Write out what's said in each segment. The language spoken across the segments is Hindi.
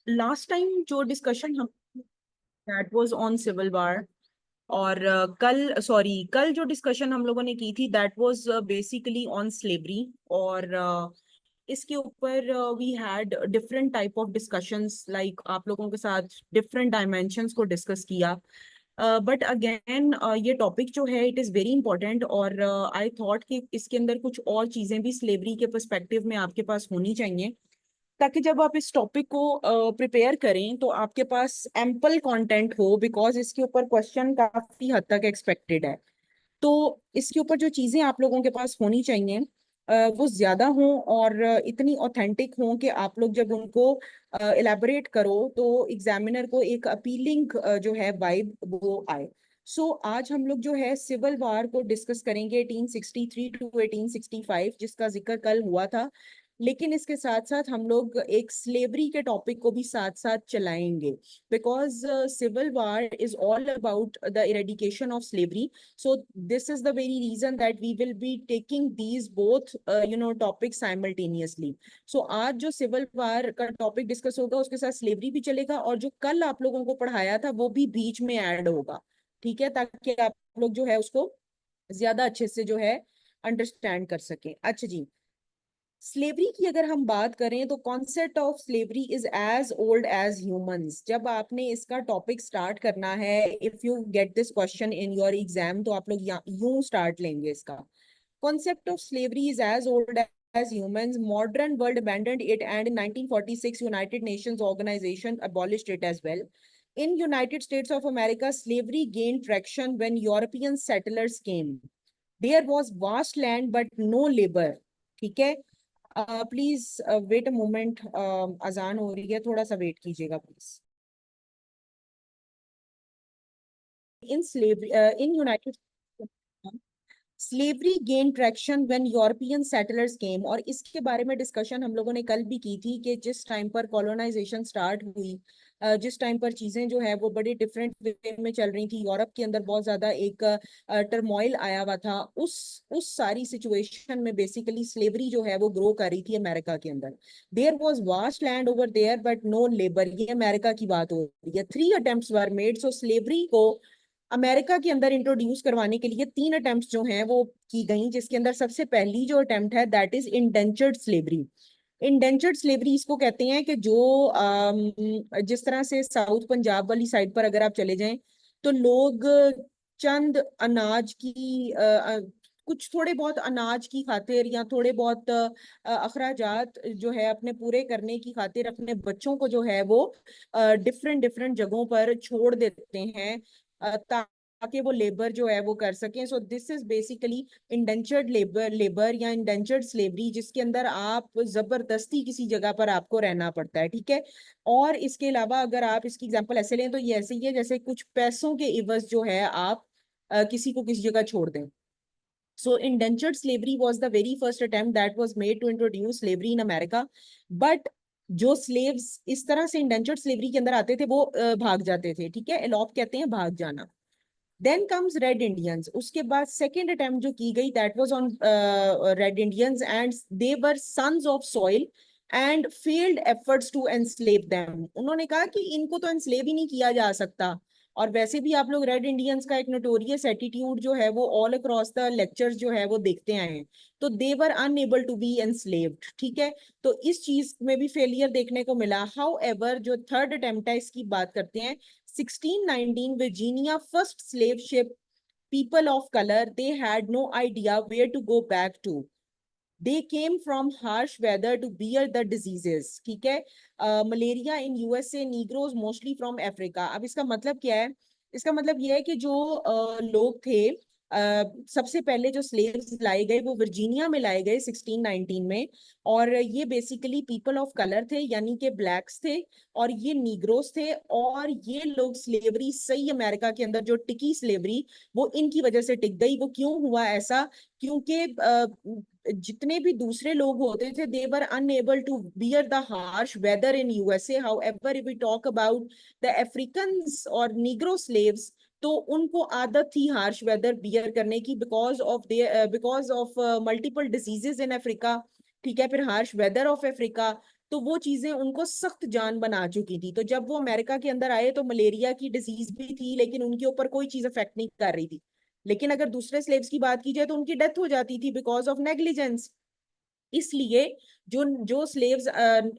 लास्ट टाइम जो डिस्कशन हम that was on civil war. और कल जो डिस्कशन हम लोगों ने की थी that was basically on slavery. और इसके ऊपर we had different type of discussions, like आप लोगों के साथ डिफरेंट डायमेंशंस को डिस्कस किया। बट अगेन ये टॉपिक जो है इट इज़ वेरी इंपॉर्टेंट, और आई थॉट कि इसके अंदर कुछ और चीज़ें भी स्लेवरी के पर्सपेक्टिव में आपके पास होनी चाहिए, ताकि जब आप इस टॉपिक को प्रिपेयर करें तो आपके पास एम्पल कंटेंट हो, बिकॉज इसके ऊपर क्वेश्चन काफी हद तक एक्सपेक्टेड है। तो इसके ऊपर जो चीजें आप लोगों के पास होनी चाहिए वो ज्यादा हों और इतनी ऑथेंटिक हों कि आप लोग जब उनको इलेबोरेट करो तो एग्जामिनर को एक अपीलिंग जो है वाइब वो आए। सो आज हम लोग जो है सिविल वार को डिस्कस करेंगे 1863 टू 1865, जिसका जिक्र कल हुआ था। लेकिन इसके साथ साथ हम लोग एक स्लेवरी के टॉपिक को भी साथ साथ चलाएंगे, because civil war is all about the eradication of slavery. So this is the very reason that we will be taking these both topics simultaneously. So आज जो सिविल वार का टॉपिक डिस्कस होगा उसके साथ स्लेवरी भी चलेगा, और जो कल आप लोगों को पढ़ाया था वो भी बीच में ऐड होगा। ठीक है, ताकि आप लोग जो है उसको ज्यादा अच्छे से जो है अंडरस्टैंड कर सकें। अच्छा जी, स्लेवरी की अगर हम बात करें तो concept of slavery is as old as humans. जब आपने इसका टॉपिक स्टार्ट करना है, if you get this question in your exam, तो आप लोग यूं स्टार्ट लेंगे इसका। Concept of slavery is as old as humans. Modern world abandoned it, and in 1946 United Nations organization abolished it as well. In United States of America, slavery gained traction when European settlers came. There was vast land but no labor. ठीक है, प्लीज वेट अ मोमेंट, अजान हो रही है, थोड़ा सा वेट कीजिएगा please. In slavery in united slavery gain traction when European settlers came. और इसके बारे में डिस्कशन हम लोगों ने कल भी की थी कि जिस टाइम पर कॉलोनाइजेशन स्टार्ट हुई, जिस टाइम पर चीजें जो है वो बड़ी डिफरेंट वे में चल रही थी, यूरोप के अंदर बहुत ज्यादा एक टर्मोइल आया हुआ था, उस सारी सिचुएशन में बेसिकली स्लेवरी जो है वो ग्रो कर रही थी अमेरिका के अंदर। There was vast land over there but no labour. ये अमेरिका की बात हो रही है। 3 attempts were made. So slavery को अमेरिका के अंदर इंट्रोड्यूस करवाने के लिए 3 अटेम्प्ट्स जो हैं वो की गई, जिसके अंदर सबसे पहली जो अटेम्प्ट है that is indentured slavery. Indentured slavery इसको कहते हैं कि जो जिस तरह से साउथ पंजाब वाली साइड पर अगर आप चले जाएं तो लोग चंद अनाज की कुछ थोड़े बहुत अनाज की खातिर या थोड़े बहुत अखराजात जो है अपने पूरे करने की खातिर अपने बच्चों को जो है वो डिफरेंट डिफरेंट जगहों पर छोड़ देते हैं, ताकि वो लेबर जो है वो कर सकें। सो this is basically indentured labour या इंडेंचर्ड स्लेवरी, जिसके अंदर आप जबरदस्ती किसी जगह पर आपको रहना पड़ता है। ठीक है, और इसके अलावा अगर आप इसकी एग्जांपल ऐसे लें तो ये ऐसे ही है जैसे कुछ पैसों के इवज जो है आप किसी को किसी जगह छोड़ दें। So indentured slavery was the very first attempt that was made to introduce slavery in America. But जो स्लेव्स इस तरह से इंडेंचर्ड स्लेवरी के अंदर आते थे वो भाग जाते थे। ठीक है, एलॉप कहते हैं भाग जाना। Then comes Red Indians. उसके बाद सेकेंड अटेम्प्ट जो की गई that was on Red Indians, and they were sons of soil and failed efforts to enslave them. उन्होंने कहा कि इनको तो एनस्लेव ही नहीं किया जा सकता। और वैसे भी आप लोग रेड इंडियंस का एक नोटोरियस एटीट्यूड जो है वो ऑल अक्रॉस द लेक्चर्स जो है वो देखते आए हैं। तो दे were unable to be enslaved. ठीक है, तो इस चीज में भी फेलियर देखने को मिला। हाउ एवर जो थर्ड अटेम्प्ट है इसकी बात करते हैं। 1619 Virginia first slave ship, people of color, they had no idea where to go back to. They came from harsh weather to bear the diseases. ठीक है, malaria in USA, Negroes mostly from Africa. अब इसका मतलब क्या है? इसका मतलब यह है कि जो लोग थे, सबसे पहले जो स्लेव्स लाए गए वो वर्जीनिया में लाए गए 1619 में। और ये बेसिकली पीपल ऑफ कलर थे, यानी कि ब्लैक्स थे, और ये नीग्रोस थे। और ये लोग स्लेवरी सही अमेरिका के अंदर जो टिकी स्लेवरी वो इनकी वजह से टिक गई। वो क्यों हुआ ऐसा? क्योंकि जितने भी दूसरे लोग होते थे they were unable to bear the harsh weather in USA. However if we talk about the Africans और नीग्रो स्लेव्स, तो उनको आदत थी हार्श वेदर बियर करने की because of multiple diseases in Africa. ठीक है, फिर हार्श वेदर ऑफ अफ्रीका, तो वो चीजें उनको सख्त जान बना चुकी थी। तो जब वो अमेरिका के अंदर आए तो मलेरिया की डिजीज भी थी, लेकिन उनके ऊपर कोई चीज अफेक्ट नहीं कर रही थी। लेकिन अगर दूसरे स्लेव्स की बात की जाए तो उनकी डेथ हो जाती थी बिकॉज ऑफ नेग्लिजेंस। इसलिए जो जो स्लेव्स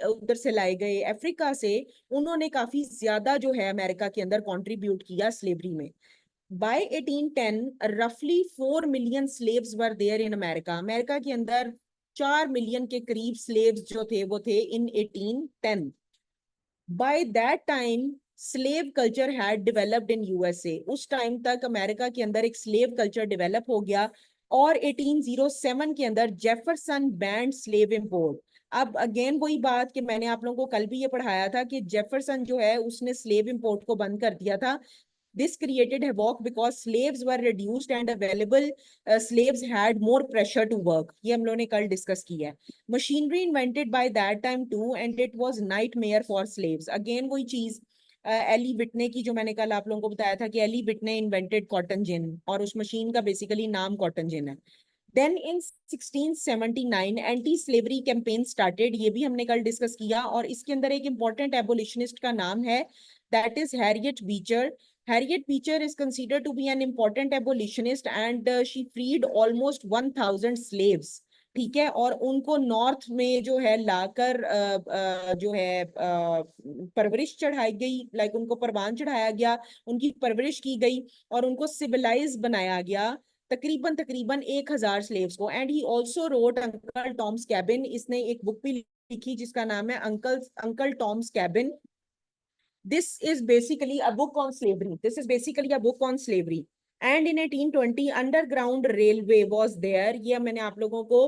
उधर से लाए गए अफ्रीका से, उन्होंने काफी ज्यादा जो है अमेरिका के अंदर कंट्रीब्यूट किया स्लेवरी में। बाय 1810 रफली 4 million slaves were there in America. America के अंदर 4 मिलियन के करीब स्लेव्स जो थे वो थे इन 1810। By that time slave culture had developed in USA. उस टाइम तक अमेरिका के अंदर एक स्लेव कल्चर डेवलप हो गया। और 1807 के अंदर जेफरसन बैंड स्लेव इंपोर्ट। अब अगेन वही बात कि मैंने आप लोगों को कल भी ये पढ़ाया था कि जेफरसन जो है उसने स्लेव इंपोर्ट को बंद कर दिया था। This created havoc because slaves were reduced and available slaves had more pressure to work. ये हम लोगों ने कल डिस्कस किया है। Machinery invented by that time too and it was nightmare for slaves. Again वही चीज एली विटने की जो मैंने कल आप लोगों को बताया था कि एली विटने इन्वेंटेड कॉटन जिन, और उस मशीन का बेसिकली नाम कॉटन जिन है। Then in 1679 anti slavery campaign started, ये भी हमने कल डिस्कस किया। और इसके अंदर एक इंपॉर्टेंट एबोलिशनिस्ट का नाम है, that is Harriet Beecher. Harriet Beecher is considered to be an important abolitionist and she freed almost 1000 slaves। ठीक है, और उनको नॉर्थ में जो है लाकर जो है परवरिश चढ़ाई गई, लाइक उनको परवान चढ़ाया गया, उनकी परवरिश की गई और उनको सिविलाइज बनाया गया। तकरीबन तकरीबन 1000 स्लेव्स को। And he also wrote uncle Tom's cabin. इसने एक बुक भी लिखी जिसका नाम है uncle Tom's cabin. This is basically a book on slavery. This is basically a book on slavery. And in 1820 underground railway was there। ये मैंने आप लोगों को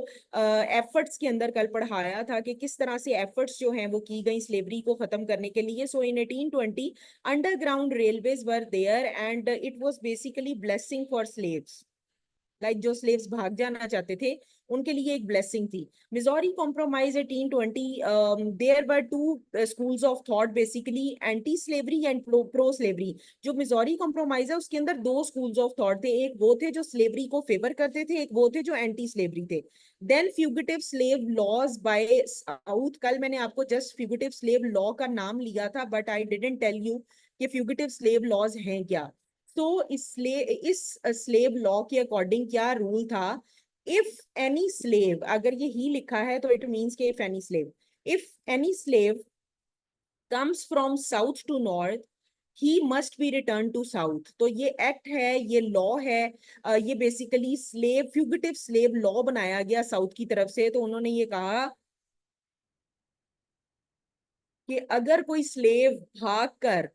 एफर्ट्स के अंदर कल पढ़ाया था कि किस तरह से एफर्ट्स जो हैं वो की गई स्लेवरी को खत्म करने के लिए। So in 1820 underground railways were there and it was basically blessing for slaves. Like जो स्लेव्स भाग जाना चाहते थे उनके लिए एक ब्लेसिंग थी। Missouri compromise 1820, there were two schools of thought, basically anti slavery and pro slavery. जो मिजोरी कॉम्प्रोमाइज है उसके अंदर दो स्कूल्स ऑफ थॉट थे, एक वो थे जो स्लेवरी को फेवर करते थे, एक वो थे जो एंटी स्लेवरी थे। Then fugitive slave laws by south. कल मैंने आपको जस्ट फ्यूगिटिव स्लेव लॉ का नाम लिया था but I didn't tell you कि फ्यूगिटिव स्लेव लॉज हैं क्या। तो इस स्लेव लॉ के अकॉर्डिंग क्या रूल था, इफ एनी स्लेव, अगर ये ही लिखा है तो इट मीन्स कि if any slave comes from south to north he must be return to south. तो ये एक्ट है, ये लॉ है, ये basically slave fugitive slave law बनाया गया साउथ की तरफ से। तो उन्होंने ये कहा कि अगर कोई स्लेव भाग कर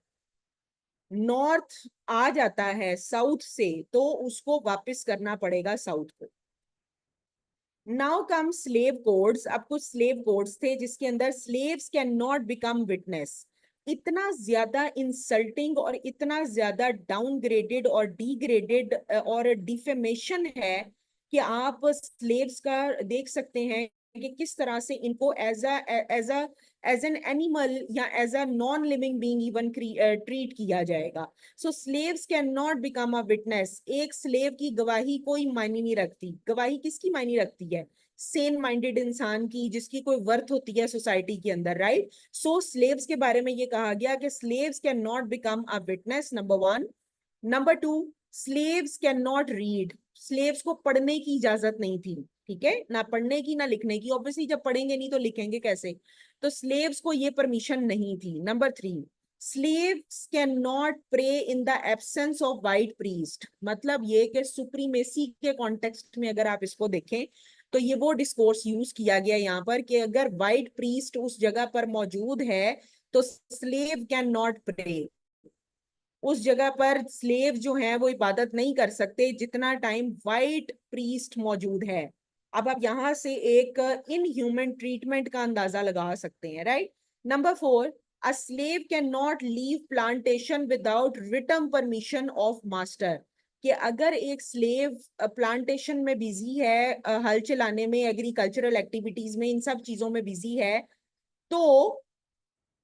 नॉर्थ आ जाता है साउथ से तो उसको वापस करना पड़ेगा साउथ को। Now come slave codes. अब कुछ स्लेव कोड्स थे जिसके अंदर slaves can not become witness. इतना ज्यादा इंसल्टिंग और इतना ज्यादा डाउनग्रेडेड और डिग्रेडेड और डिफेमेशन है कि आप स्लेव्स का देख सकते हैं कि किस तरह से इनको एज एन एनिमल या as a non living being even treat किया जाएगा। So slaves can not become a witness. एक स्लेव की गवाही कोई मायने नहीं रखती। गवाही किसकी मायने रखती है? सेन माइंडेड इंसान की, जिसकी कोई वर्थ होती है सोसाइटी के अंदर, राइट। सो स्लेव्स के बारे में ये कहा गया कि slaves can not become a witness, number one. Number two, slaves can not read. Slaves को पढ़ने की इजाजत नहीं थी, ठीक है, ना पढ़ने की ना लिखने की। ऑब्वियसली जब पढ़ेंगे नहीं तो लिखेंगे कैसे, तो स्लेव्स को ये परमिशन नहीं थी। Number three, slaves can not pray in the absence of white priest. मतलब ये कि सुप्रीमेसी के कॉन्टेक्स्ट में अगर आप इसको देखें तो ये वो डिस्कोर्स यूज किया गया यहाँ पर कि अगर वाइट प्रीस्ट उस जगह पर मौजूद है तो स्लेव कैन नॉट प्रे। उस जगह पर स्लेव जो है वो इबादत नहीं कर सकते जितना टाइम वाइट प्रीस्ट मौजूद है। अब आप यहां से एक इनह्यूमन ट्रीटमेंट का अंदाजा लगा सकते हैं, right. Number four, a slave can not leave plantation without written permission of master. कि अगर एक स्लेव प्लांटेशन में बिजी है, हल चलाने में, एग्रीकल्चरल एक्टिविटीज में, इन सब चीजों में बिजी है, तो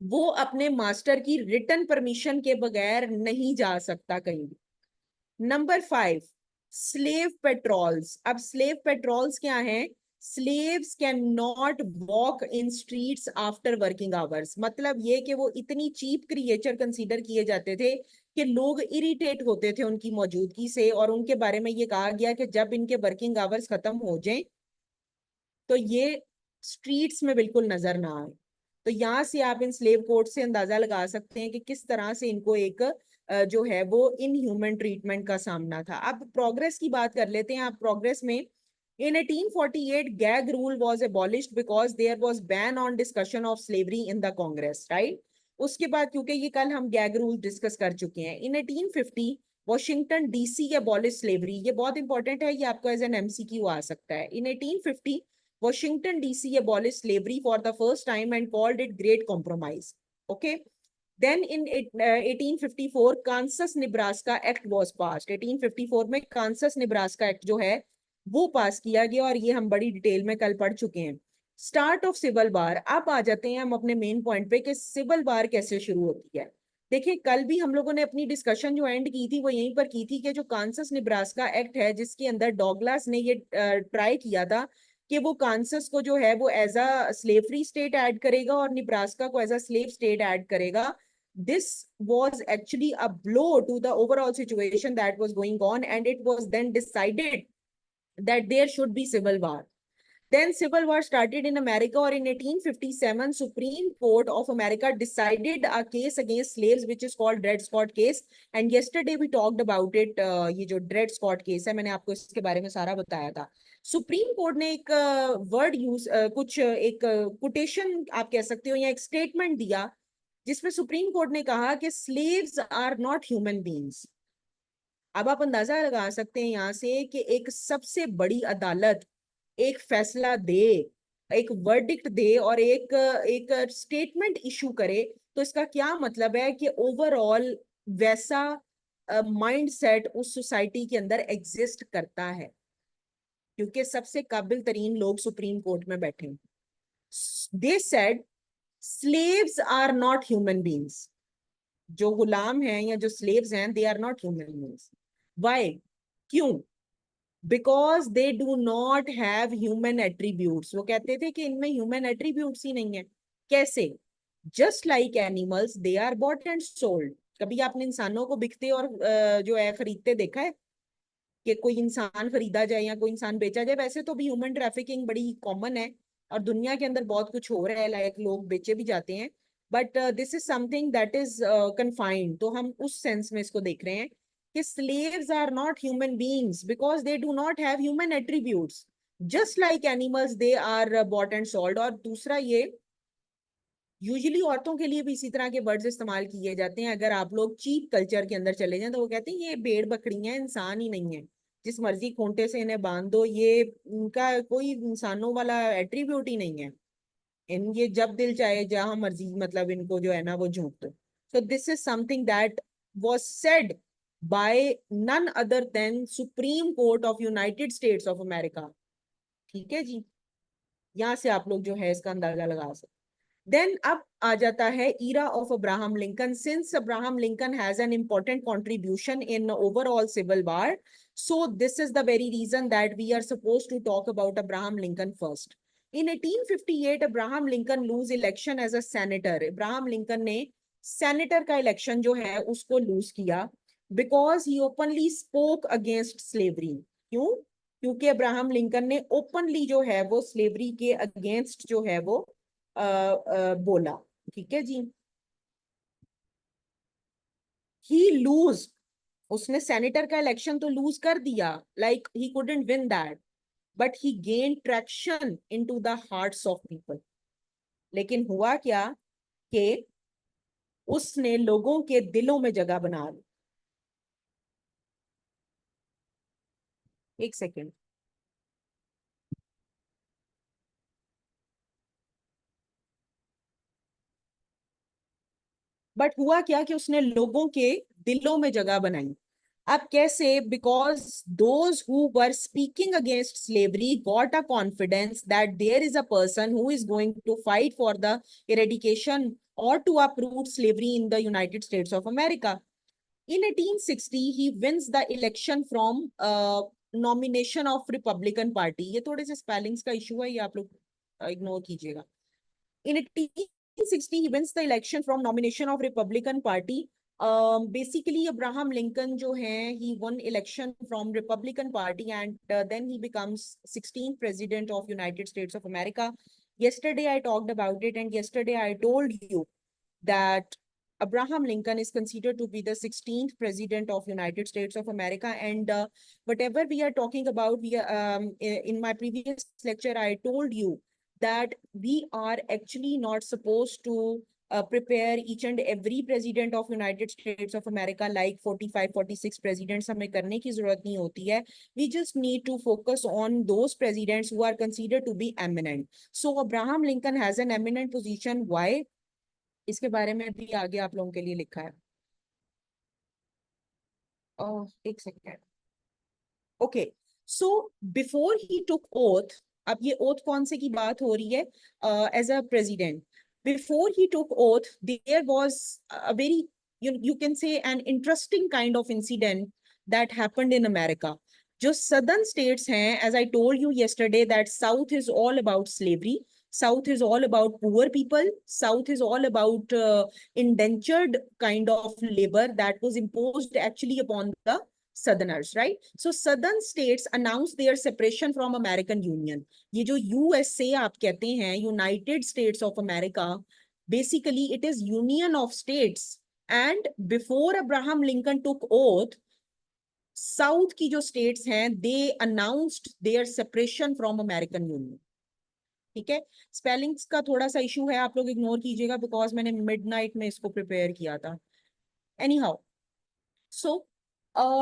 वो अपने मास्टर की रिटन परमिशन के बगैर नहीं जा सकता कहीं भी। Number five, slave patrols. अब स्लेव पेट्रोल्स क्या हैं? slaves cannot walk in streets after working hours. मतलब ये कि वो इतनी चीप क्रिएचर कंसीडर किए जाते थे कि लोग इरिटेट होते थे उनकी मौजूदगी से, और उनके बारे में ये कहा गया कि जब इनके वर्किंग आवर्स खत्म हो जाएं तो ये स्ट्रीट्स में बिल्कुल नजर ना आए। तो यहाँ से आप इन स्लेव कोड से अंदाजा लगा सकते हैं कि किस तरह से इनको एक जो है वो इनह्यूमन ट्रीटमेंट का सामना था। अब प्रोग्रेस की बात कर लेते हैं। आप प्रोग्रेस में in 1848 gag rule was abolished because there was ban on discussion of slavery in the Congress, right? उसके बाद, क्योंकि ये कल हम गैग रूल डिस्कस कर चुके हैं, इन 1850 वॉशिंगटन डीसी एबॉलिश स्लेवरी। ये बहुत इंपॉर्टेंट है, ये आपको एज एन एमसीक्यू आ सकता है। इन 1850 Washington DC abolished slavery for the first time and called it Great Compromise. Okay. Then in 1854 Kansas Nebraska Act was passed. 1854 में Kansas Nebraska Act जो है वो पास किया गया, और ये हम बड़ी डिटेल में कल पढ़ चुके हैं। Start of civil war. अब आ जाते हैं हम अपने मेन पॉइंट पे कि सिविल वार कैसे शुरू होती है। देखिए, कल भी हम लोगों ने अपनी डिस्कशन जो एंड की थी वो यहीं पर की थी कि जो कांसस निब्रास्का एक्ट है, जिसके अंदर डॉगलास ने ये ट्राई किया था कि वो कांसस को जो है वो as a slave free state add करेगा और निब्रास्का को as a slave state add करेगा। This was actually a blow to the overall situation that was going on, and it was then decided that there should be civil war. Then civil war started in America, or in 1857 Supreme Court of America decided a case against slaves which is called Dred Scott case, and yesterday we talked about it. ये जो Dred Scott case है, मैंने आपको इसके बारे में सारा बताया था। सुप्रीम कोर्ट ने एक वर्ड यूज कुछ एक कोटेशन आप कह सकते हो या एक स्टेटमेंट दिया, जिसमें सुप्रीम कोर्ट ने कहा कि slaves are not human beings. अब आप अंदाजा लगा सकते हैं यहाँ से कि एक सबसे बड़ी अदालत एक फैसला दे, एक वर्डिक्ट दे और एक एक स्टेटमेंट इशू करे, तो इसका क्या मतलब है कि ओवरऑल वैसा माइंड सेट उस सोसाइटी के अंदर एग्जिस्ट करता है, क्योंकि सबसे काबिल तरीन लोग सुप्रीम कोर्ट में बैठे हैं। They said slaves are not human beings. जो गुलाम हैं या जो स्लेव्स हैं, they are not human beings. Why? क्यों? Because they do not have human attributes. वो कहते थे कि इनमें ह्यूमन एट्रीब्यूट्स ही नहीं है। कैसे? Just like animals they are bought and sold. कभी आपने इंसानों को बिकते और जो है खरीदते देखा है कि कोई इंसान खरीदा जाए या कोई इंसान बेचा जाए? वैसे तो भी ह्यूमन ट्रैफिकिंग बड़ी कॉमन है और दुनिया के अंदर बहुत कुछ हो रहा है, लाइक लोग बेचे भी जाते हैं, but this is something that is confined. तो हम उस सेंस में इसको देख रहे हैं कि slaves are not human beings because they do not have human attributes. Just like animals, they are bought and sold. और दूसरा ये, यूजुअली औरतों के लिए भी इसी तरह के वर्ड्स इस्तेमाल किए जाते हैं। अगर आप लोग चीप कल्चर के अंदर चले जाएं तो वो कहते हैं ये भेड़ बकरियां, इंसान ही नहीं है, जिस मर्जी खूंटे से इन्हें बांध दो, ये इनका कोई इंसानों वाला एट्रीब्यूट ही नहीं है। इन ये जब दिल चाहे जहां मर्जी मतलब इनको जो है ना वो झोंक दो। So this is something that was said by none other than Supreme Court of United States of America. ठीक है जी, यहां से आप लोग जो है इसका अंदाजा लगा सकते। देन अब आ जाता है era of Abraham Lincoln. Since Abraham Lincoln has an important contribution in overall civil war, so this is the very reason that we are supposed to talk about Abraham Lincoln first. In 1858 Abraham Lincoln lose election as a senator. Abraham Lincoln ने senator का election जो है उसको lose किया because he openly spoke against slavery. क्यों? क्योंकि अब्राहम लिंकन ने ओपनली जो है वो स्लेवरी के अगेंस्ट जो है वो बोला। ठीक है जी। ही लूज, उसने सेनेटर का इलेक्शन तो लूज कर दिया, like he couldn't win that, but he gain traction into the hearts of people. लेकिन हुआ क्या कि उसने लोगों के दिलों में जगह बना ली। एक सेकेंड। बट हुआ क्या कि उसने लोगों के दिलों में जगह बनाई। अब कैसे? Because those who were speaking against slavery got a confidence that there is a person who is going to fight for the eradication or to uproot slavery in the United States of America. In 1860, he wins the election from nomination of Republican party, ये थोड़े से स्पेलिंग्स का इशू है, ये आप लोग इग्नोर कीजिएगा। In 1860, he wins the election from nomination of Republican Party. Basically, Abraham Lincoln जो है, he won election from Republican Party, and then he becomes 16th President of United States of America. Yesterday I talked about it, and yesterday I told you that Abraham Lincoln is considered to be the 16th President of United States of America. And whatever we are talking about, in my previous lecture, I told you that we are actually not supposed to prepare each and every president of United States of America like 45, 46 presidents हमें करने की जरूरत नहीं होती है. We just need to focus on those presidents who are considered to be eminent. So Abraham Lincoln has an eminent position. Why? इसके बारे में भी आगे आप लोगों के लिए लिखा है. एक second. Okay, so before he took oath, अब ये ओथ कौन से की बात हो रही है? As a president, before he took oath there was a very, you can say, an interesting kind of incident that happened in America. जो southern states हैं, as I told you yesterday, that South is all about slavery. South is all about poor people. South is all about indentured kind of labor that was imposed actually upon the Southerners, right? So Southern states announced their separation from American Union. ये जो USA आप कहते हैं, United States of America, basically it is union of states. And before Abraham Lincoln took oath, South की जो states हैं, they announced their separation from American Union. ठीक है, स्पेलिंग्स का थोड़ा सा इशू है, आप लोग इग्नोर कीजिएगा बिकॉज मैंने मिडनाइट में इसको प्रिपेयर किया था. एनी हाउ, सो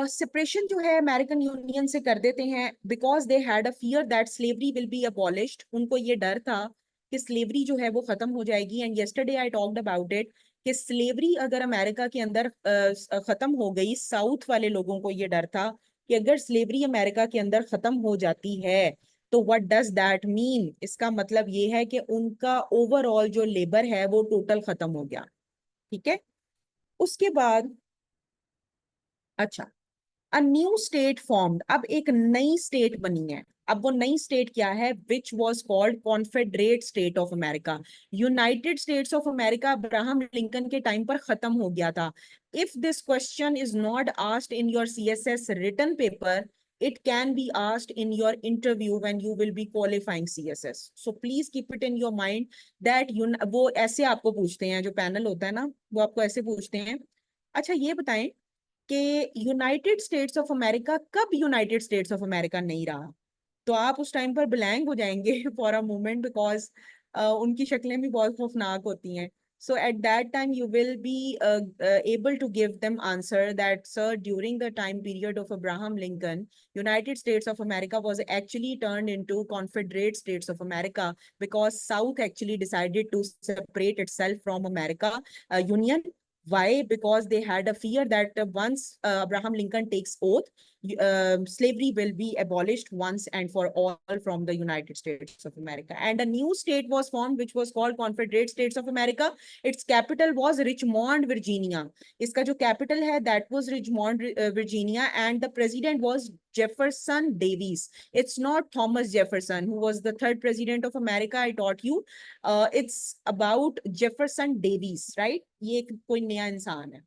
सेपरेशन जो है अमेरिकन यूनियन से कर देते हैं because they had a fear that slavery will B abolished. उनको ये डर था कि स्लेवरी जो है वो खत्म हो जाएगी. And yesterday I talked about it कि स्लेवरी अगर अमेरिका के अंदर खत्म हो गई, साउथ वाले लोगों को ये डर था कि अगर स्लेवरी अमेरिका के अंदर खत्म हो जाती है तो व्हाट डज दैट मीन? इसका मतलब ये है कि उनका ओवरऑल जो लेबर है वो टोटल खत्म हो गया. ठीक है, उसके बाद अच्छा, अ न्यू स्टेट फॉर्म्ड. अब एक नई स्टेट बनी है. अब वो नई स्टेट क्या है? Which was called Confederate state of America. United States of America Abraham Lincoln के टाइम पर खत्म हो गया था. If this question is not asked in your CSS written paper, it can be asked in your interview when you will be qualifying CSS. So please keep it in your mind that वो ऐसे आपको पूछते हैं, जो पैनल होता है ना, वो आपको ऐसे पूछते हैं. अच्छा ये बताएं कि यूनाइटेड स्टेट्स ऑफ अमेरिका कब यूनाइटेड स्टेट्स ऑफ अमेरिका नहीं रहा? तो आप उस टाइम पर ब्लैंक हो जाएंगे फॉर अ मोमेंट बिकॉज उनकी शक्लें भी बहुत खौफनाक होती हैं. So at that time you will be able to give them answer that, sir, during the time period of Abraham Lincoln, United States of America was actually turned into Confederate States of America because South actually decided to separate itself from America Union. Why? Because they had a fear that once Abraham Lincoln takes oath, slavery will be abolished once and for all from the United States of America. And a new state was formed, which was called Confederate States of America. Its capital was Richmond, Virginia. Iska jo capital hai, that was Richmond, Virginia, and the president was Jefferson Davis. It's not Thomas Jefferson, who was the third president of America. I taught you. It's about Jefferson Davis, right? ये कोई नया इंसान है.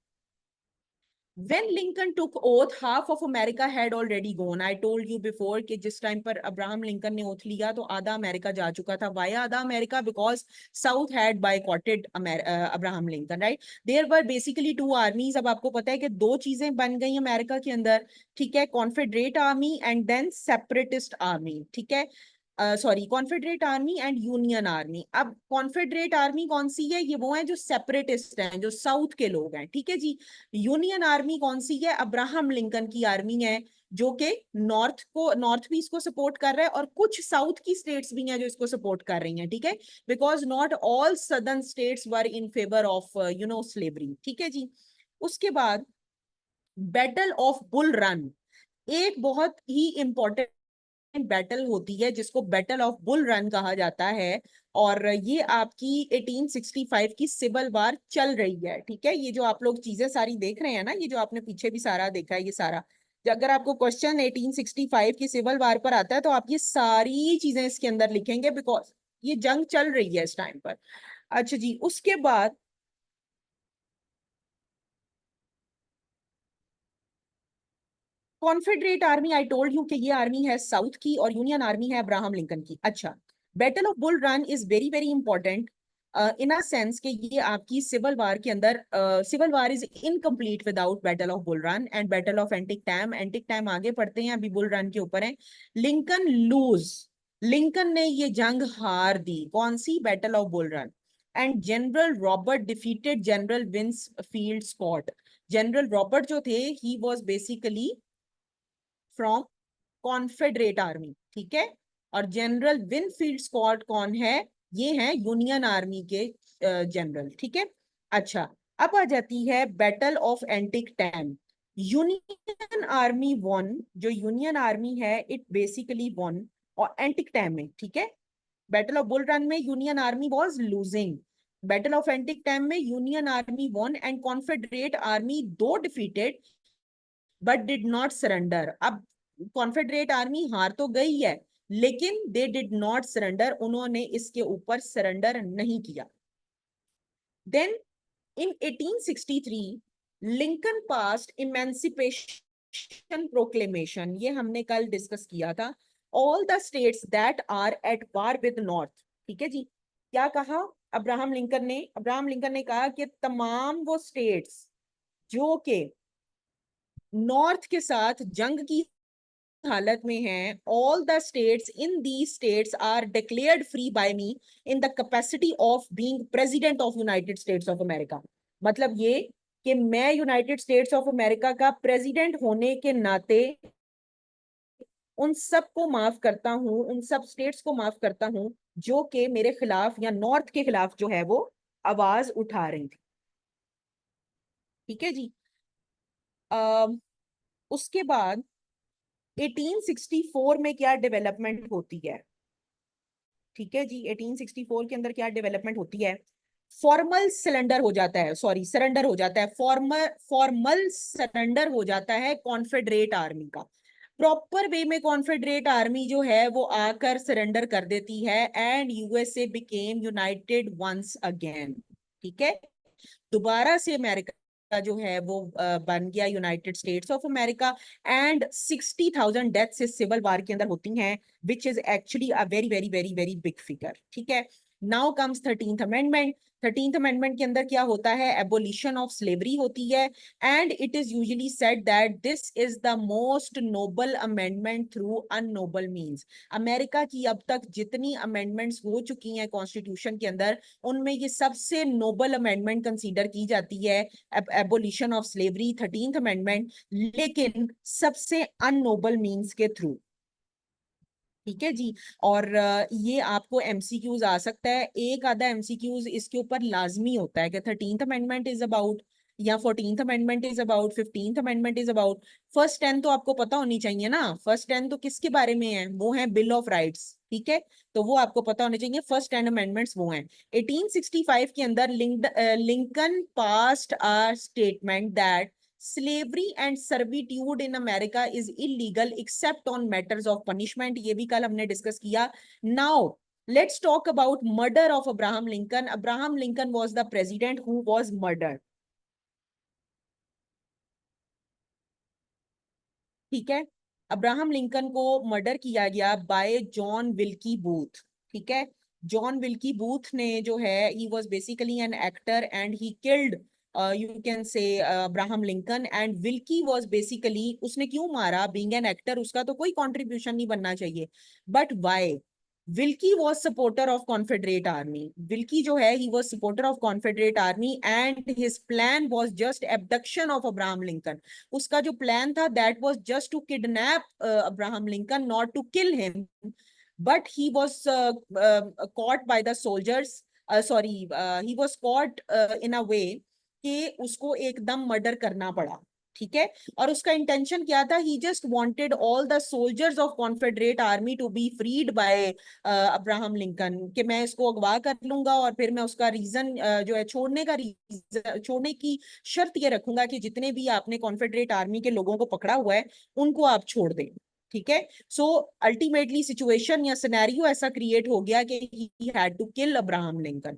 When Lincoln took oath, half of America had already gone. I told you before कि जिस टाइम पर अब्राहम लिंकन ने ओथ लिया तो आधा अमेरिका जा चुका था. Why आधा America? Because South had boycotted Abraham Lincoln, right? There were basically two armies. अब आपको पता है कि दो चीजें बन गई अमेरिका के अंदर, ठीक है? Confederate army and then separatist army. ठीक है, sorry, Confederate army and Union army. अब कॉन्फेडरेट आर्मी कौन सी है? ये वो है जो सेपरेटिस्ट हैं, जो साउथ के लोग हैं. ठीक है जी. यूनियन आर्मी कौन सी है? अब्राहम लिंकन की आर्मी है, जो कि नॉर्थ भी इसको सपोर्ट कर रहा है और कुछ साउथ की स्टेट्स भी हैं जो इसको सपोर्ट कर रही हैं. ठीक है, because not all southern states were in favour of slavery. ठीक है जी. उसके बाद बैटल ऑफ बुल रन, एक बहुत ही इंपॉर्टेंट बैटल होती है जिसको बैटल ऑफ बुल रन कहा जाता है. और ये आपकी 1865 की सिविल वार चल रही है. ठीक है, ये जो आप लोग चीजें सारी देख रहे हैं ना, ये जो आपने पीछे भी सारा देखा है, ये सारा अगर आपको क्वेश्चन 1865 की सिविल वार पर आता है तो आप ये सारी चीजें इसके अंदर लिखेंगे, बिकॉज ये जंग चल रही है इस टाइम पर। अच्छा जी, उसके बाद Confederate army, I told you कि ये आर्मी है साउथ की और यूनियन आर्मी है अब्राहम लिंकन की। अच्छा, battle of Bull Run is very very important in a sense कि ये आपकी सिविल वार के अंदर, civil war is incomplete without battle of Bull Run and battle of Antietam. Antietam आगे पढ़ते हैं, अभी बुल रन के ऊपर है। लिंकन लूज, लिंकन ने ये जंग हार दी, कौन सी? Battle of Bull Run. And general Robert defeated general Winfield Scott. General Robert जो थे, he was basically from Confederate army, ठीक है। और जनरल विनफील्ड स्कॉट कौन है? ये हैं यूनियन आर्मी के जनरल, ठीक है। अच्छा, अब आ जाती है battle of Antietam. Union army won, जो यूनियन आर्मी है इट बेसिकली वॉन और एंटिक टैम में, ठीक है। बैटल ऑफ बुल रन में Union army was losing, battle of Antietam में Union army won and Confederate army though defeated but did not surrender. अब कॉन्फेडरेट आर्मी हार तो गई है, लेकिन दे डिड नॉट सरेंडर, उन्होंने इसके ऊपर सरेंडर नहीं किया। Then in 1863 Lincoln passed emancipation proclamation, ये हमने कल डिस्कस किया था। All the states that are at war with north, ठीक है जी। क्या कहा अब्राहम लिंकन ने? अब्राहम लिंकन ने कहा कि तमाम वो स्टेट्स जो के नॉर्थ के साथ जंग की हालत में हैं, all the states in the states are declared free by me in the capacity of being president of United States of America. मतलब ये कि मैं यूनाइटेड स्टेट्स ऑफ अमेरिका का प्रेसिडेंट होने के नाते उन सबको माफ करता हूं, उन सब स्टेट्स को माफ करता हूं जो कि मेरे खिलाफ या नॉर्थ के खिलाफ जो है वो आवाज उठा रही थी, ठीक है जी। उसके बाद 1864 में क्या डेवलपमेंट होती है? ठीक है जी, 1864 के अंदर क्या डेवलपमेंट होती है? फॉर्मल सिलेंडर हो जाता है, सॉरी सरेंडर हो जाता है, फॉर्मल फॉर्मल सरेंडर हो जाता है कॉन्फेडरेट आर्मी का। प्रॉपर वे में कॉन्फेडरेट आर्मी जो है वो आकर सरेंडर कर देती है and USA became united once again, ठीक है। दोबारा से अमेरिका जो है वो बन गया United States of America. And 60,000 deaths इस सिविल वार के अंदर होती हैं, which is actually a very very very very big figure, ठीक है। Now comes 13th amendment. 13th amendment के अंदर क्या होता है? एबोलिशन ऑफ स्लेवरी होती है। And it is usually said that this is the most noble amendment through unnoble means. America की अब तक जितनी अमेंडमेंट्स हो चुकी हैं कॉन्स्टिट्यूशन के अंदर, उनमें ये सबसे नोबल अमेंडमेंट कंसीडर की जाती है, abolition of slavery, 13th amendment, लेकिन सबसे अननोबल मीन्स के थ्रू, ठीक है जी। और ये आपको एमसीक्यूज आ सकता है, एक आधा एमसीक्यूज इसके ऊपर लाजमी होता है कि 13th अमेंडमेंट इज अबाउट, या 14th amendment is about, 15th amendment is about. First 10 तो आपको पता होनी चाहिए ना, फर्स्ट 10 तो किसके बारे में है? वो है बिल ऑफ राइट्स, ठीक है। तो वो आपको पता होने चाहिए, फर्स्ट 10 अमेंडमेंट्स वो हैं। 1865 के अंदर Lincoln passed a statement that slavery and servitude in America is illegal except on matters of punishment, ये भी कल हमने डिस्कस किया। Now let's talk about murder of Abraham Lincoln. Abraham Lincoln was the president who was murdered, ठीक है। अब्राहम लिंकन को मर्डर किया गया बाय जॉन विल्की बूथ, ठीक है। जॉन विल्की बूथ ने जो है, he was basically an actor and he killed, you can say, Abraham Lincoln. And Wilkie was basically, उसने क्यों मारा? बीइंग एन एक्टर उसका तो कोई कंट्रीब्यूशन नहीं बनना चाहिए, but why? Wilkie was supporter of Confederate army, Wilkie जो है he was supporter of Confederate army and his plan was just abduction of Abraham Lincoln. उसका जो प्लान था that was just to kidnap Abraham Lincoln, not to kill him, but he was caught by the soldiers, sorry he was caught in a way कि उसको एकदम मर्डर करना पड़ा, ठीक है। और उसका इंटेंशन क्या था, he just wanted all the soldiers of Confederate army to be freed by Abraham Lincoln, कि मैं इसको अगवा कर लूंगा और फिर मैं उसका रीजन जो है छोड़ने का रीजन, छोड़ने की शर्त ये रखूंगा कि जितने भी आपने कॉन्फेडरेट आर्मी के लोगों को पकड़ा हुआ है उनको आप छोड़ दें। ठीक है। सो अल्टीमेटली सिचुएशन या सिनेरियो ऐसा क्रिएट हो गया कि he had to kill Abraham Lincoln.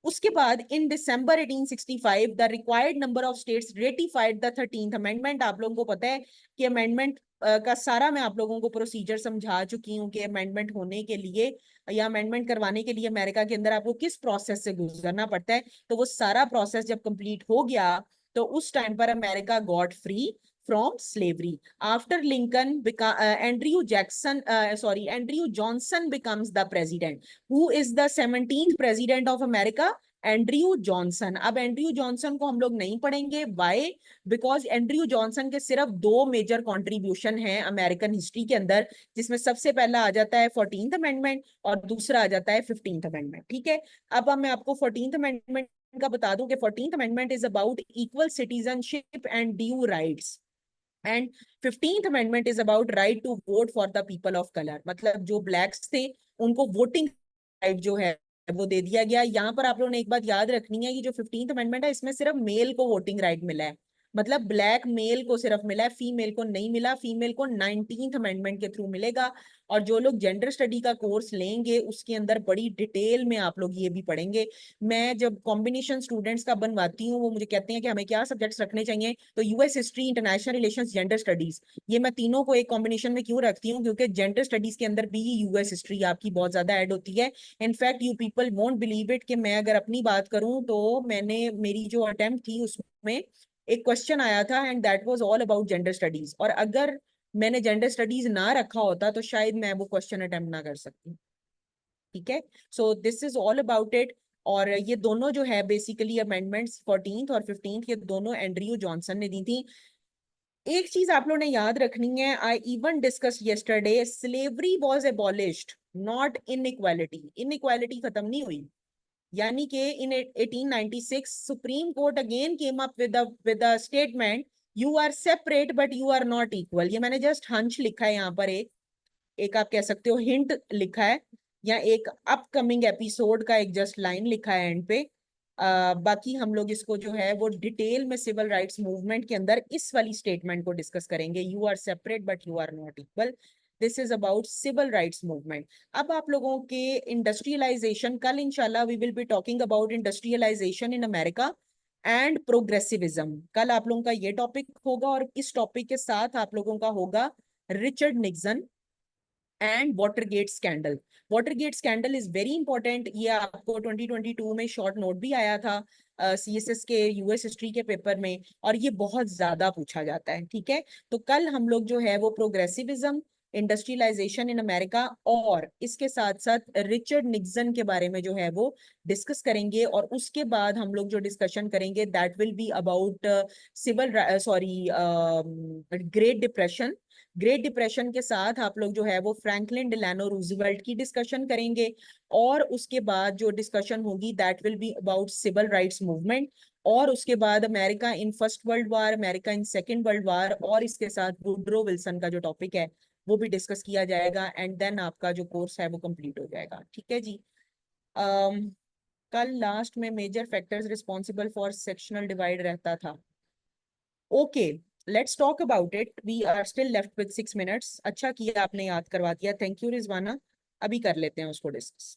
उसके बाद in December 1865 the required number of states ratified the 13th amendment. आप लोगों को पता है कि अमेंडमेंट का सारा मैं आप लोगों को प्रोसीजर समझा चुकी हूँ कि अमेंडमेंट होने के लिए या अमेंडमेंट करवाने के लिए अमेरिका के अंदर आपको किस प्रोसेस से गुजरना पड़ता है। तो वो सारा प्रोसेस जब कंप्लीट हो गया तो उस टाइम पर America got free from slavery. After Lincoln, Andrew Johnson becomes the president. Who is the 17th president of America? Andrew Johnson. अब एंड्रयू जॉनसन को हम लोग नहीं पढ़ेंगे, वाई? बिकॉज एंड्रयू जॉनसन के सिर्फ दो मेजर कंट्रीब्यूशन हैं अमेरिकन हिस्ट्री के अंदर, जिसमें सबसे पहला आ जाता है 14th अमेंडमेंट और दूसरा आ जाता है 15th अमेंडमेंट। ठीक है। अब मैं आपको 14th अमेंडमेंट का बता दूं कि 14th amendment is about equal citizenship and due rights, and 15th amendment is about right to vote for the people of colour. मतलब जो ब्लैक्स थे उनको वोटिंग राइट जो है वो दे दिया गया। यहाँ पर आप लोगों ने एक बात याद रखनी है कि जो 15th अमेंडमेंट है इसमें सिर्फ मेल को वोटिंग राइट मिला है, मतलब ब्लैक मेल को सिर्फ मिला है, फीमेल को नहीं मिला। फीमेल को 19th अमेंडमेंट के थ्रू मिलेगा। और जो लोग जेंडर स्टडी का कोर्स लेंगे उसके अंदर बड़ी डिटेल में आप लोग ये भी पढ़ेंगे। मैं जब कॉम्बिनेशन स्टूडेंट्स का बनवाती हूँ वो मुझे कहते हैं कि हमें क्या सब्जेक्ट्स रखने चाहिए, तो US history, international relations, gender studies, ये मैं तीनों को एक कॉम्बिनेशन में क्यों रखती हूँ, क्योंकि जेंडर स्टडीज के अंदर भी यूएस हिस्ट्री आपकी बहुत ज्यादा ऐड होती है। In fact you people won't believe it कि मैं अगर अपनी बात करूं तो मैंने मेरी जो अटेम्प्ट थी उसमें एक क्वेश्चन आया था and that was all about gender studies, और अगर मैंने जेंडर स्टडीज ना रखा होता तो शायद मैं वो क्वेश्चन अटेम्प्ट ना कर सकती। ठीक है। सो this is all about it. और ये दोनों जो है बेसिकली अमेंडमेंट्स 14th और 15th ये दोनों एंड्रयू जॉनसन ने दी थी। एक चीज आप लोगों ने याद रखनी है, I even discuss yesterday, slavery was abolished not inequality. Inequality खत्म नहीं हुई, यानी कि in 1896 Supreme Court again came up with a statement, you are separate but you are not equal. ये मैंने जस्ट हंच लिखा है यहाँ पर, एक एक आप कह सकते हो हिंट लिखा है, या एक अपकमिंग एपिसोड का एक जस्ट लाइन लिखा है एंड पे। बाकी हम लोग इसको जो है वो डिटेल में सिविल राइट्स मूवमेंट के अंदर इस वाली स्टेटमेंट को डिस्कस करेंगे, you are separate but you are not equal. This is about civil rights movement. अब आप लोगों के इंडस्ट्रियलाइजेशन, कल इंशाल्लाह we will be talking about industrialization in America and progressivism. कल आप लोगों का ये टॉपिक होगा और इस टॉपिक के साथ आप लोगों का होगा Richard Nixon and Watergate scandal. Watergate scandal is very important, ये आपको 2022 में शॉर्ट नोट भी आया था सीएसएस के यूएस हिस्ट्री के पेपर में, और ये बहुत ज्यादा पूछा जाता है। ठीक है। तो कल हम लोग जो है वो प्रोग्रेसिविज्म, इंडस्ट्रियलाइजेशन इन अमेरिका और इसके साथ साथ रिचर्ड निक्सन के बारे में जो है वो डिस्कस करेंगे। और उसके बाद हम लोग जो डिस्कशन करेंगे that will be about civil sorry great depression. Great depression के साथ आप लोग जो है वो फ्रैंकलिन डिलानो रूजवेल्ट की डिस्कशन करेंगे। और उसके बाद जो डिस्कशन होगी that will be about civil rights movement. और उसके बाद America in first world war, America in second world war, और इसके साथ वुड्रो विल्सन का जो टॉपिक है वो भी डिस्कस किया जाएगा। एंड देन आपका जो कोर्स है वो कंप्लीट हो जाएगा। ठीक है जी। um, कल लास्ट में major factors responsible for sectional divide रहता था। Okay, let's talk about it, we are still left with 6 minutes. अच्छा किया आपने याद करवा दिया, थैंक यू रिजवाना। अभी कर लेते हैं उसको discuss.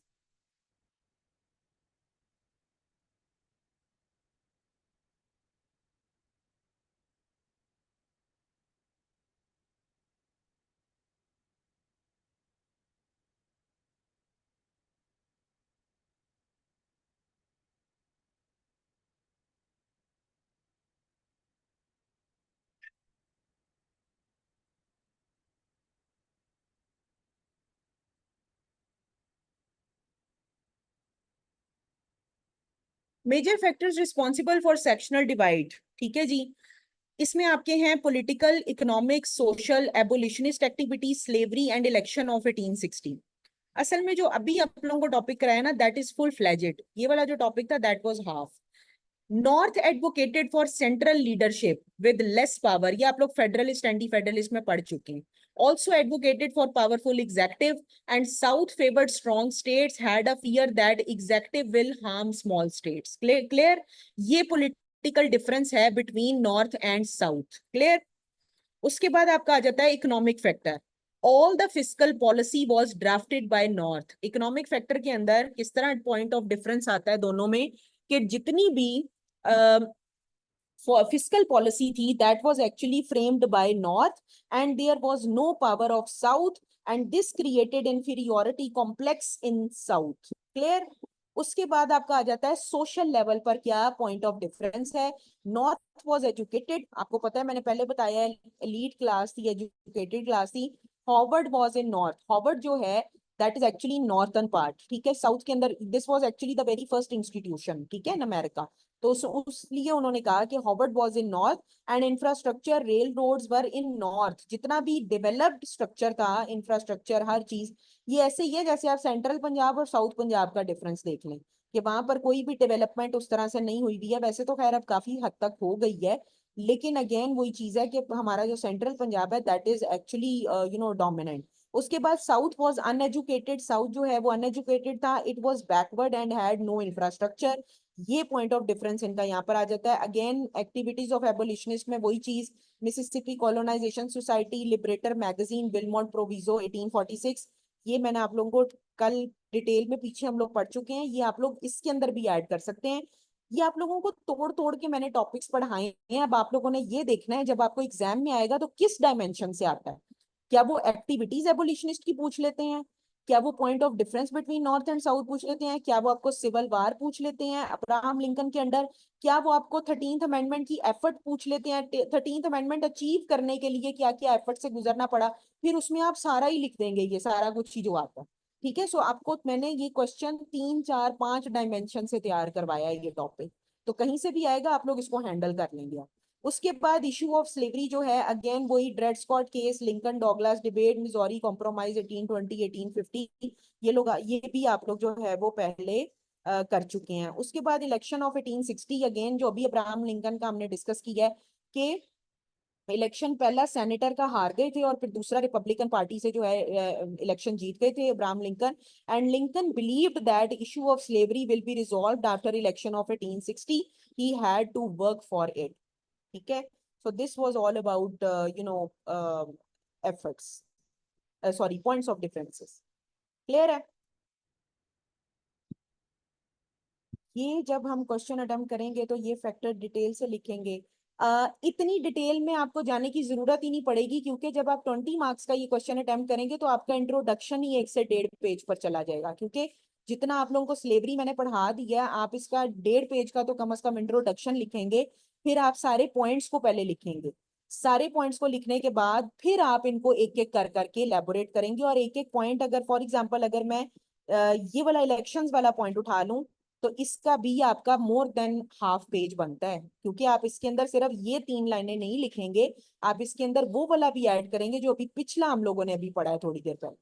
Major factors responsible for sectional divide, ठीक है जी। इसमें आपके हैं political, economic, social, abolitionist activity, slavery and election of 1860। असल में जो अभी आप लोगों को टॉपिक कराया ना दैट इज फुल फ्लेजेड, ये वाला जो टॉपिक था that was half. North advocated for central leadership with less power, ये आप लोग फेडरलिस्ट एंटी फेडरलिस्ट में पढ़ चुके हैं. Also advocated for powerful executive and south favoured strong states, had a fear that executive will harm small states. Clear? ये पॉलिटिकल डिफरेंस है between north and south. Clear? उसके बाद आपका आ जाता है economic factor. All the fiscal policy was drafted bye north. Economic factor के अंदर किस तरह पॉइंट ऑफ डिफरेंस आता है दोनों में, कि जितनी भी fiscal policy थी, that was actually framed by north and there was no power of south and this created inferiority complex in south. Clear? उसके बाद आपका आ जाता है सोशल लेवल पर क्या पॉइंट ऑफ डिफरेंस है. नॉर्थ वाज एजुकेटेड, आपको पता है मैंने पहले बताया है, एलीट क्लास थी, एजुकेटेड क्लास थी. Harvard was in north. Harvard जो है that is actually northern part. ठीक है, साउथ के अंदर this was actually the very first institution, ठीक है, इन अमेरिका. तो उसलिए उन्होंने कहा कि Harvard was in north and infrastructure railroads were in north. जितना भी डेवलप्ड स्ट्रक्चर था, इंफ्रास्ट्रक्चर हर चीज, ये ऐसे ही है जैसे आप सेंट्रल पंजाब और साउथ पंजाब का डिफरेंस देख लें, कि वहां पर कोई भी डेवलपमेंट उस तरह से नहीं हुई भी है. वैसे तो खैर अब काफी हद तक हो गई है, लेकिन अगेन वही चीज है कि हमारा जो सेंट्रल पंजाब है दैट इज एक्चुअली डोमिनेंट. उसके बाद साउथ वाज अनएजुकेटेड. साउथ जो है वो अनएजुकेटेड था. It was backward and had no infrastructure. ये पॉइंट ऑफ डिफरेंस इनका यहाँ पर आ जाता है. अगेन एक्टिविटीज ऑफ एबोलिशनिस्ट में वही चीज, Mississippi Colonization Society, Liberator magazine, Wilmot Proviso 1846, ये मैंने आप लोगों को कल डिटेल में पीछे हम लोग पढ़ चुके हैं. ये आप लोग इसके अंदर भी ऐड कर सकते हैं. ये आप लोगों को तोड़ तोड़ के मैंने टॉपिक्स पढ़ाए हैं. अब आप लोगों ने ये देखना है जब आपको एग्जाम में आएगा तो किस डायमेंशन से आता है. क्या वो एक्टिविटीज एबोलिशनिस्ट की पूछ लेते हैं, क्या वो point of difference between north and south पूछ लेते हैं, क्या वो आपको सिविल वार पूछ लेते हैं अब्राहम लिंकन के अंडर, क्या वो आपको 13th अमेंडमेंट की एफर्ट पूछ लेते हैं, 13th अमेंडमेंट अचीव करने के लिए क्या क्या एफर्ट से गुजरना पड़ा. फिर उसमें आप सारा ही लिख देंगे, ये सारा कुछ ही जो आता है. ठीक है, सो आपको मैंने ये क्वेश्चन 3 4 5 डायमेंशन से तैयार करवाया है ये टॉपिक. तो कहीं से भी आएगा आप लोग इसको हैंडल कर लेंगे. उसके बाद इशू ऑफ स्लेवरी जो है, अगेन वही Dred Scott case, Lincoln Douglas debate, Missouri compromise 1820 1850, ये भी आप लोग जो है वो पहले कर चुके हैं. उसके बाद इलेक्शन ऑफ 1860, अगेन जो अभी अब्राहम लिंकन का हमने डिस्कस किया है कि इलेक्शन पहला सेनेटर का हार गए थे और फिर दूसरा रिपब्लिकन पार्टी से जो है इलेक्शन जीत गए थे Abraham Lincoln. And Lincoln believed that issue of slavery will be resolved after election of 1860. He had to work for it. ठीक है, so this was all about efforts, sorry, points of differences. Clear है? ये जब हम क्वेश्चन अटेम्प्ट करेंगे तो ये फैक्टर डिटेल से लिखेंगे. इतनी डिटेल में आपको जाने की जरूरत ही नहीं पड़ेगी, क्योंकि जब आप 20 मार्क्स का ये क्वेश्चन अटेम्प्ट करेंगे तो आपका इंट्रोडक्शन ही 1 से 1.5 पेज पर चला जाएगा. क्योंकि जितना आप लोगों को स्लेवरी मैंने पढ़ा दिया, आप इसका 1.5 पेज का तो कम से कम इंट्रोडक्शन लिखेंगे. फिर आप सारे पॉइंट्स को पहले लिखेंगे. सारे पॉइंट्स को लिखने के बाद फिर आप इनको एक एक कर करके एलेबोरेट करेंगे. और एक एक पॉइंट, अगर फॉर एग्जाम्पल अगर मैं ये वाला इलेक्शंस वाला पॉइंट उठा लूं, तो इसका भी आपका मोर देन हाफ पेज बनता है. क्योंकि आप इसके अंदर सिर्फ ये 3 लाइनें नहीं लिखेंगे, आप इसके अंदर वो वाला भी ऐड करेंगे जो अभी पिछला हम लोगों ने अभी पढ़ा है थोड़ी देर पहले,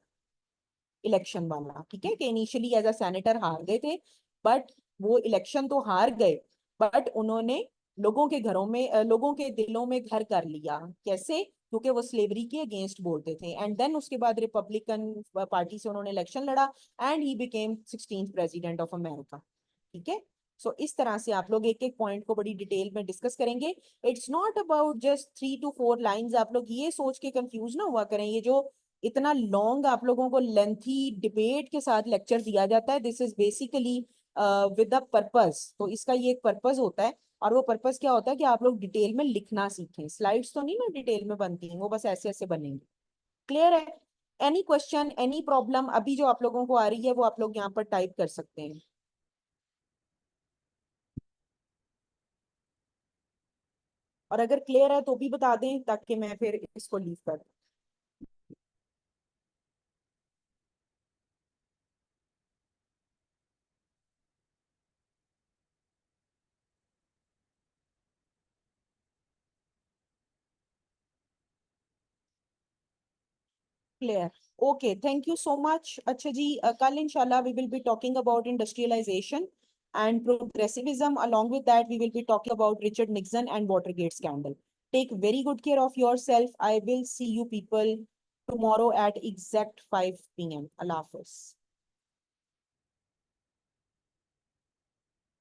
इलेक्शन वाला. ठीक है, कि इनिशियली एज अ सेनेटर हार गए थे, बट वो इलेक्शन तो हार गए, बट उन्होंने लोगों के घरों में लोगों के दिलों में घर कर लिया. कैसे? क्योंकि वो स्लेवरी के अगेंस्ट बोलते थे. एंड देन उसके बाद रिपब्लिकन पार्टी से उन्होंने इलेक्शन लड़ा and he became 16th president of America. ठीक है, सो इस तरह से आप लोग एक एक पॉइंट को बड़ी डिटेल में डिस्कस करेंगे. It's not about just 3 to 4 lines. आप लोग ये सोच के कंफ्यूज ना हुआ करें, ये जो इतना लॉन्ग आप लोगों को लेंथी डिबेट के साथ लेक्चर दिया जाता है, this is basically with a purpose. तो इसका ये एक पर्पस होता है, और वो पर्पस क्या होता है कि आप लोग डिटेल में लिखना सीखें. स्लाइड्स तो नहीं ना डिटेल में बनती हैं, वो बस ऐसे ऐसे बनेंगे. क्लियर है? एनी क्वेश्चन, एनी प्रॉब्लम अभी जो आप लोगों को आ रही है वो आप लोग यहाँ पर टाइप कर सकते हैं. और अगर क्लियर है तो भी बता दें ताकि मैं फिर इसको लीव कर दूं. Clear? Okay, thank you so much. अच्छा जी, कल इंशाल्लाह we will be talking about industrialisation. and progressivism. Along with that, we will be talking about Richard Nixon and Watergate scandal. Take very good care of yourself. I will see you people tomorrow at exact 5 p.m. Allah Hafiz.